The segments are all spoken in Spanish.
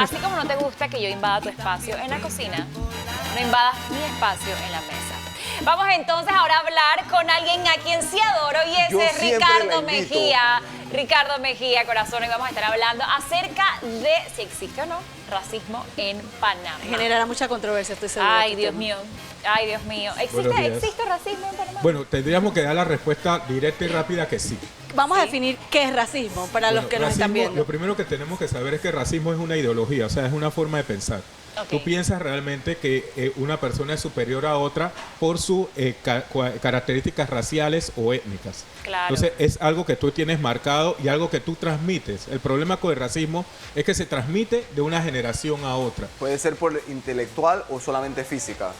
Así como no te gusta que yo invada tu espacio en la cocina, no invadas mi espacio en la mesa. Vamos entonces ahora a hablar con alguien a quien sí adoro y ese es Ricardo Mejía. Ricardo Mejía, corazón, y vamos a estar hablando acerca de si existe o no racismo en Panamá. Generará mucha controversia, estoy segura. Ay, Dios mío. Ay, Dios mío. ¿Existe racismo en Panamá? Bueno, tendríamos que dar la respuesta directa y rápida que sí. Vamos a definir qué es racismo para los que nos están viendo. Lo primero que tenemos que saber es que racismo es una ideología, o sea, es una forma de pensar. Okay. Tú piensas realmente que una persona es superior a otra por sus características raciales o étnicas. Claro. Entonces es algo que tú tienes marcado y algo que tú transmites. El problema con el racismo es que se transmite de una generación a otra. Puede ser por intelectual o solamente física.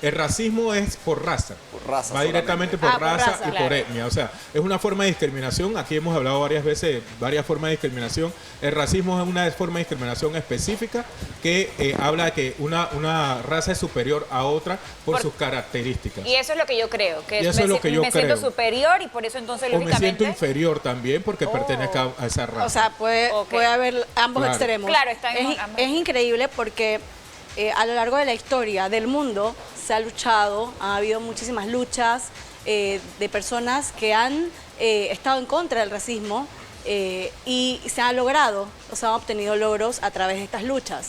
El racismo es por raza. Por raza. Va directamente por raza y por etnia. O sea, es una forma de discriminación. Aquí hemos hablado varias veces de varias formas de discriminación. El racismo es una forma de discriminación específica que habla de que una raza es superior a otra por sus características. Y eso es lo que yo creo. Que y eso es lo que yo creo. siento superior y por eso entonces lógicamente... O me siento inferior también porque pertenezco a esa raza. O sea, puede haber ambos extremos. Claro, está en es increíble porque a lo largo de la historia del mundo se ha luchado, ha habido muchísimas luchas de personas que han estado en contra del racismo y se ha logrado, o sea, han obtenido logros a través de estas luchas.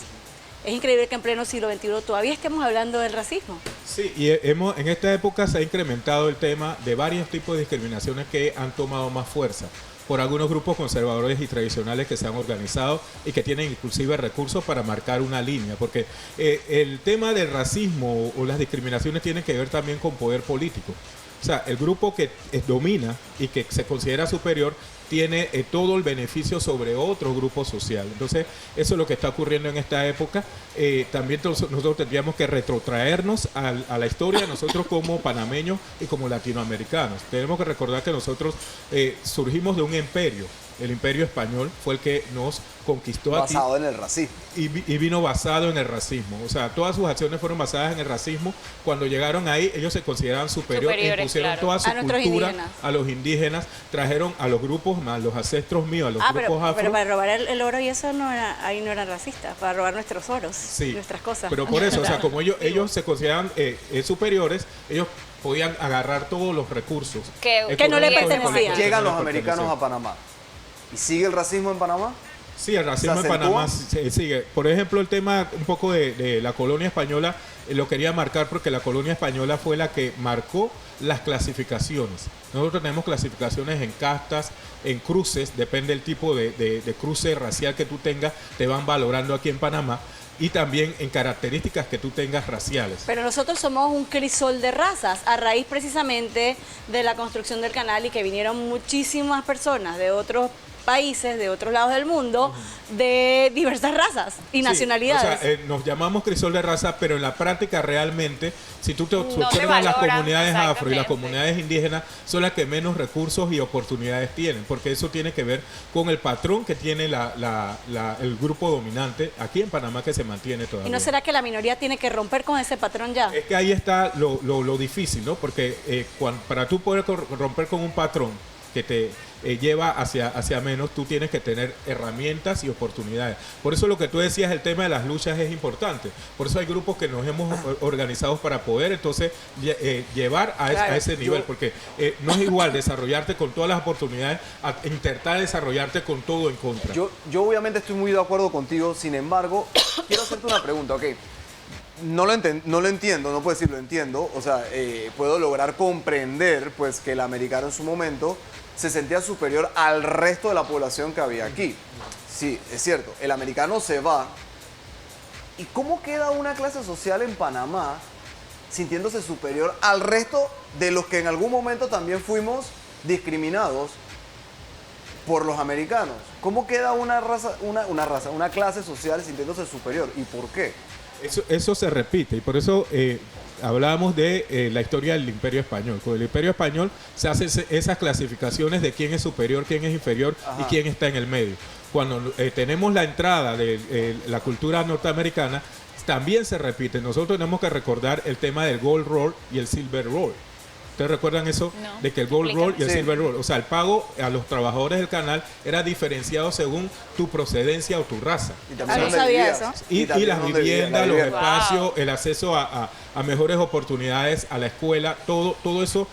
Es increíble que en pleno siglo XXI todavía estemos hablando del racismo. Sí, y en esta época se ha incrementado el tema de varios tipos de discriminaciones que han tomado más fuerza por algunos grupos conservadores y tradicionales que se han organizado y que tienen inclusive recursos para marcar una línea, porque el tema del racismo o las discriminaciones tienen que ver también con poder político. O sea, el grupo que domina y que se considera superior tiene todo el beneficio sobre otro grupo social. Entonces, eso es lo que está ocurriendo en esta época. También nosotros tendríamos que retrotraernos a la historia, nosotros como panameños y como latinoamericanos. Tenemos que recordar que nosotros surgimos de un imperio. El imperio español fue el que nos conquistó aquí. Basado en el racismo. Y vino basado en el racismo. O sea, todas sus acciones fueron basadas en el racismo. Cuando llegaron ahí, ellos se consideraban superiores, impusieron toda su cultura a los indígenas, trajeron a los grupos, a los ancestros míos, a los grupos afro. Pero para robar el oro y eso ahí no eran racistas, para robar nuestros oros, nuestras cosas. Pero por eso, o sea, como ellos se consideraban superiores, ellos podían agarrar todos los recursos que no le pertenecían. Llegan los americanos a Panamá. ¿Y sigue el racismo en Panamá? Sí, el racismo en Panamá sigue. Por ejemplo, el tema un poco de la colonia española, lo quería marcar porque la colonia española fue la que marcó las clasificaciones. Nosotros tenemos clasificaciones en castas, en cruces, depende del tipo de cruce racial que tú tengas, te van valorando aquí en Panamá. Y también en características que tú tengas raciales. Pero nosotros somos un crisol de razas, a raíz precisamente de la construcción del canal y que vinieron muchísimas personas de otros países, de otros lados del mundo, de diversas razas y nacionalidades. O sea, nos llamamos crisol de raza, pero en la práctica realmente, si tú te observas, las comunidades afro y las comunidades indígenas son las que menos recursos y oportunidades tienen, porque eso tiene que ver con el patrón que tiene el grupo dominante aquí en Panamá que se mantiene todavía. ¿Y no será que la minoría tiene que romper con ese patrón ya? Es que ahí está lo difícil, ¿no? Porque para tú poder romper con un patrón que te lleva hacia menos, tú tienes que tener herramientas y oportunidades. Por eso lo que tú decías, el tema de las luchas es importante. Por eso hay grupos que nos hemos organizado para poder entonces llevar a ese nivel, porque no es igual desarrollarte con todas las oportunidades a intentar desarrollarte con todo en contra. Yo obviamente estoy muy de acuerdo contigo, sin embargo, quiero hacerte una pregunta, ¿ok? No lo entiendo, no puedo decir lo entiendo, o sea, puedo lograr comprender pues que el americano en su momento se sentía superior al resto de la población que había aquí. Sí, es cierto, el americano se va. ¿Y cómo queda una clase social en Panamá sintiéndose superior al resto de los que en algún momento también fuimos discriminados por los americanos? ¿Cómo queda una clase social sintiéndose superior? ¿Y por qué? Eso se repite y por eso hablábamos de la historia del Imperio Español. Con el Imperio Español se hacen esas clasificaciones de quién es superior, quién es inferior y quién está en el medio. Cuando tenemos la entrada de la cultura norteamericana, también se repite. Nosotros tenemos que recordar el tema del Gold Roll y el Silver Roll. ¿Ustedes recuerdan eso? No. De que el Gold Explícame. Roll y el Sí. Silver Roll, o sea, el pago a los trabajadores del canal era diferenciado según tu procedencia o tu raza. Y Ah, no dónde sabía vivías. eso. Y también las dónde vivías, viviendas, la los vivienda. espacios, el acceso a mejores oportunidades, a la escuela, todo eso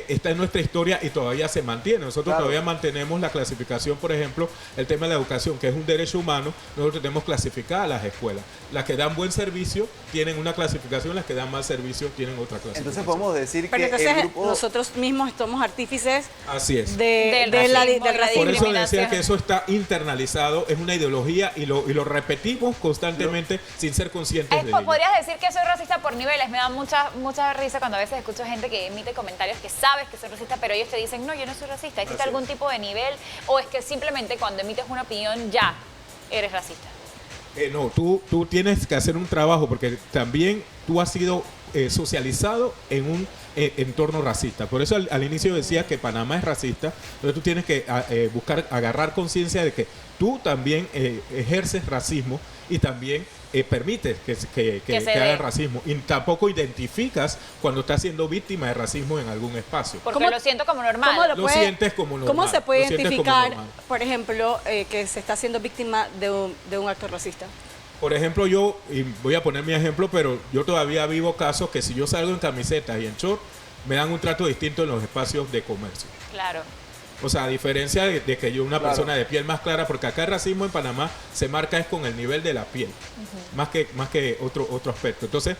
está en nuestra historia y todavía se mantiene. Nosotros Claro. todavía mantenemos la clasificación, por ejemplo, el tema de la educación, que es un derecho humano, nosotros tenemos clasificadas las escuelas. Las que dan buen servicio tienen una clasificación, las que dan mal servicio tienen otra clasificación. Entonces podemos decir Pero que entonces el grupo... nosotros mismos somos artífices Así es. Del del racismo y la racismo. Por eso decía discriminación. que eso está internalizado, es una ideología y lo repetimos constantemente sin ser conscientes de ello. Podrías decir que soy racista por niveles. Me da mucha risa cuando a veces escucho gente que emite comentarios que sabes que soy racista, pero ellos te dicen, no, yo no soy racista. ¿Existe algún tipo de nivel? ¿O es que simplemente cuando emites una opinión ya eres racista? No, tú tienes que hacer un trabajo porque también tú has sido socializado en un entorno racista. Por eso al inicio decía que Panamá es racista, pero tú tienes que buscar agarrar conciencia de que tú también ejerces racismo y también permites que se dé. haga racismo. Y tampoco identificas cuando estás siendo víctima de racismo en algún espacio. Porque ¿Cómo- lo siento como normal. ¿Cómo Lo sientes como normal, ¿Cómo se puede lo sientes como identificar, normal. por ejemplo, que se está siendo víctima de un acto racista? Por ejemplo, yo, y voy a poner mi ejemplo, pero yo todavía vivo casos que si yo salgo en camisetas y en short, me dan un trato distinto en los espacios de comercio. Claro. O sea, a diferencia de que yo, una Claro. persona de piel más clara, porque acá el racismo en Panamá se marca es con el nivel de la piel, más que otro aspecto. Entonces,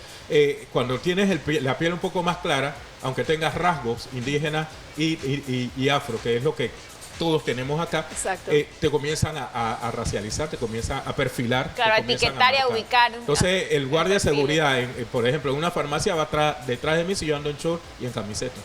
cuando tienes la piel un poco más clara, aunque tengas rasgos indígenas y afro, que es lo que todos tenemos acá, Exacto. te comienzan a racializar, te comienzan a perfilar. Claro, te a comienzan etiquetar y a marcar. ubicar. Entonces, el guardia de perfil. seguridad, por ejemplo, en una farmacia va detrás de mí si yo ando en short y en camiseta.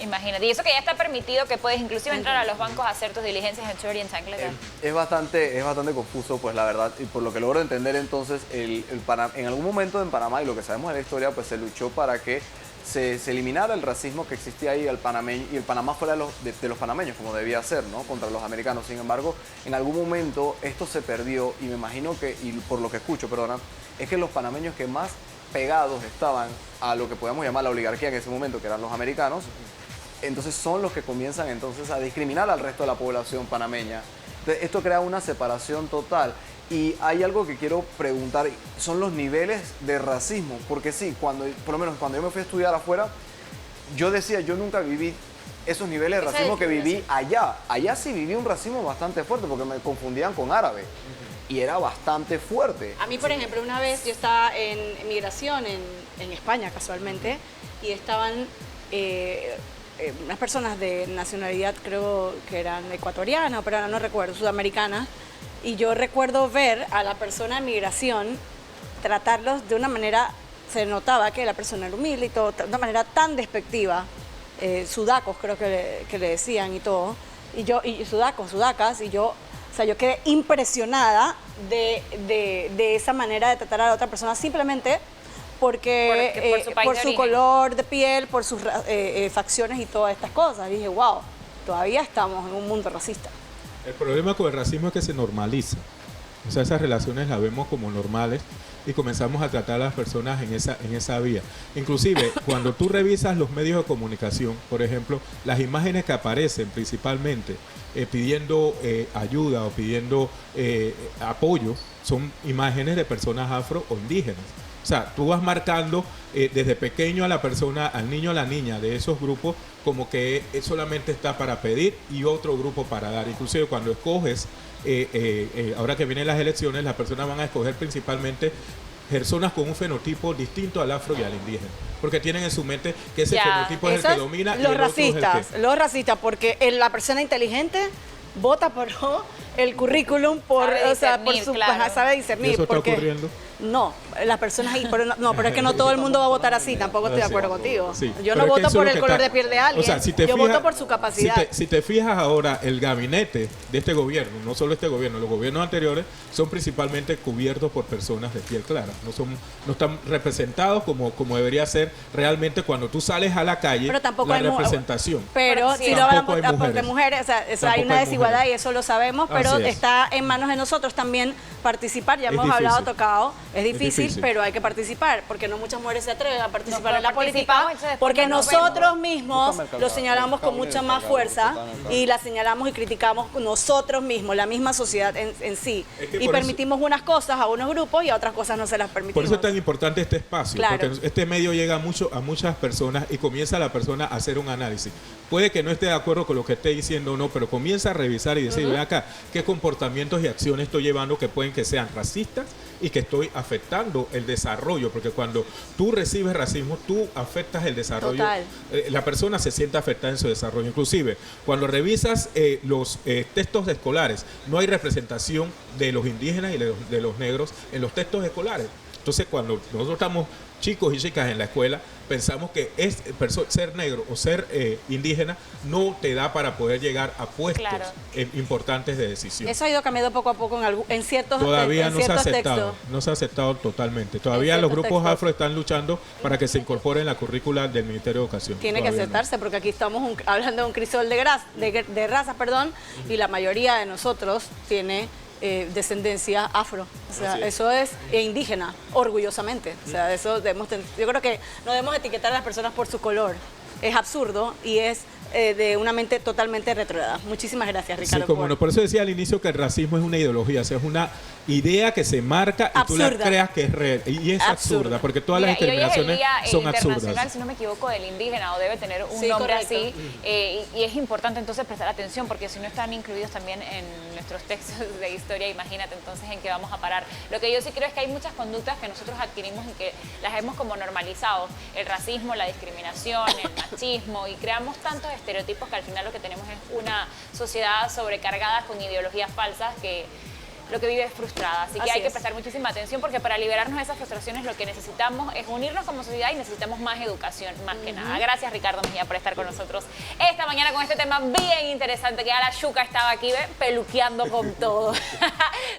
Imagínate. Y eso que ya está permitido, que puedes inclusive entrar a los bancos a hacer tus diligencias en short y en chancleta. Es bastante confuso, pues la verdad, y por lo que logro entender entonces, en algún momento en Panamá, y lo que sabemos de la historia, pues se luchó para que se eliminara el racismo que existía ahí al panameño, y el Panamá fuera de los panameños, como debía ser, ¿no? Contra los americanos. Sin embargo, en algún momento esto se perdió, y me imagino que, y por lo que escucho, perdona, es que los panameños que más pegados estaban a lo que podemos llamar la oligarquía en ese momento, que eran los americanos, entonces son los que comienzan entonces a discriminar al resto de la población panameña. Entonces, esto crea una separación total. Y hay algo que quiero preguntar, son los niveles de racismo, porque sí, por lo menos cuando yo me fui a estudiar afuera, yo decía, yo nunca viví esos niveles de Esa racismo que viví discriminación. allá. Allá sí viví un racismo bastante fuerte, porque me confundían con árabe, y era bastante fuerte. A mí, por ejemplo, una vez yo estaba en migración en España, casualmente, y estaban unas personas de nacionalidad, creo que eran ecuatorianas, pero no recuerdo, sudamericanas, y yo recuerdo ver a la persona de migración tratarlos de una manera, se notaba que la persona era humilde y todo, de una manera tan despectiva, sudacos creo que le decían y todo, y sudacas, y yo, o sea, yo quedé impresionada de esa manera de tratar a la otra persona simplemente porque por su país por de su origen. color de piel, por sus facciones y todas estas cosas. Y dije, wow, todavía estamos en un mundo racista. El problema con el racismo es que se normaliza. O sea, esas relaciones las vemos como normales y comenzamos a tratar a las personas en esa vía. Inclusive, cuando tú revisas los medios de comunicación, por ejemplo, las imágenes que aparecen principalmente pidiendo ayuda o pidiendo apoyo, son imágenes de personas afro o indígenas. O sea, tú vas marcando desde pequeño a la persona, al niño, a la niña de esos grupos, como que solamente está para pedir y otro grupo para dar. Inclusive cuando escoges, ahora que vienen las elecciones, las personas van a escoger principalmente personas con un fenotipo distinto al afro y al indígena. Porque tienen en su mente que ese fenotipo es el que domina y los el otro es el racistas, que... los racistas, porque la persona inteligente vota por el currículum, Sabe o sea, por discernir, su, claro. sabe ¿Y discernir. eso está porque, ocurriendo? No, las personas ahí, pero pero es que no todo el mundo va a votar así, tampoco estoy de acuerdo contigo. Sí, Yo pero no es que voto eso por es el lo que color está- de piel de alguien, O sea, si te yo fijas- voto por su capacidad. Si te fijas ahora, el gabinete de este gobierno, no solo este gobierno, los gobiernos anteriores son principalmente cubiertos por personas de piel clara. No están representados como debería ser realmente cuando tú sales a la calle, Pero tampoco la hay representación. Pero Pero sí. si lo Tampoco hablamos hay porque mujeres. mujeres, o sea, hay Tampoco una hay desigualdad mujeres. y eso lo sabemos, pero Así es. está en manos de nosotros también participar, ya Es hemos hablado, difícil. tocado Es difícil, difícil. pero hay que participar, porque no muchas mujeres se atreven a participar No, en la participamos, política, entonces, porque ¿por qué no nosotros mismos Búscame el lo cargador. señalamos con mucha más fuerza y la señalamos y criticamos nosotros mismos, la misma sociedad en sí. Es que Y por eso- permitimos unas cosas a unos grupos y a otras cosas no se las Por permitimos. eso es tan importante este espacio, Claro. porque este medio llega mucho a muchas personas y comienza la persona a hacer un análisis. Puede que no esté de acuerdo con lo que esté diciendo o no, pero comienza a revisar y decir, ven acá, qué comportamientos y acciones estoy llevando que pueden que sean racistas y que estoy afectando el desarrollo, porque cuando tú recibes racismo, tú afectas el desarrollo. Total. La persona se siente afectada en su desarrollo. Inclusive, cuando revisas los textos escolares, no hay representación de los indígenas y de los negros en los textos escolares. Entonces, cuando nosotros estamos chicos y chicas en la escuela, pensamos que ser negro o ser indígena no te da para poder llegar a puestos Claro. Importantes de decisión. Eso ha ido cambiando poco a poco en ciertos, Todavía en no se ha ciertos aceptado, textos. no se ha aceptado totalmente. Todavía los ciertos grupos textos. afro están luchando para que se incorpore en la currícula del Ministerio de Educación. Tiene que Todavía no. aceptarse porque aquí estamos hablando de un crisol de razas, y la mayoría de nosotros tiene descendencia afro. O sea, eso es indígena, orgullosamente. O sea, eso yo creo que no debemos etiquetar a las personas por su color. Es absurdo y es de una mente totalmente retrógrada. Muchísimas gracias, Sí, Ricardo. como no, por eso decía al inicio que el racismo es una ideología, o sea, es una idea que se marca y tú la Absurda. creas que es real. Y es absurda, porque todas las Mira, y hoy es el discriminaciones Día son Internacional, absurdas. si no me equivoco, del indígena, o debe tener un Sí, nombre correcto. así. Y es importante entonces prestar atención, porque si no están incluidos también en nuestros textos de historia, imagínate entonces en qué vamos a parar. Lo que yo sí creo es que hay muchas conductas que nosotros adquirimos y que las hemos como normalizado. El racismo, la discriminación, el machismo, y creamos tantos estereotipos que al final lo que tenemos es una sociedad sobrecargada con ideologías falsas que lo que vive es frustrada. Así que Así hay que es. prestar muchísima atención, porque para liberarnos de esas frustraciones lo que necesitamos es unirnos como sociedad y necesitamos más educación, más que nada. Gracias, Ricardo Mejía, por estar con nosotros esta mañana con este tema bien interesante, que ahora Yuka estaba aquí peluqueando con todo.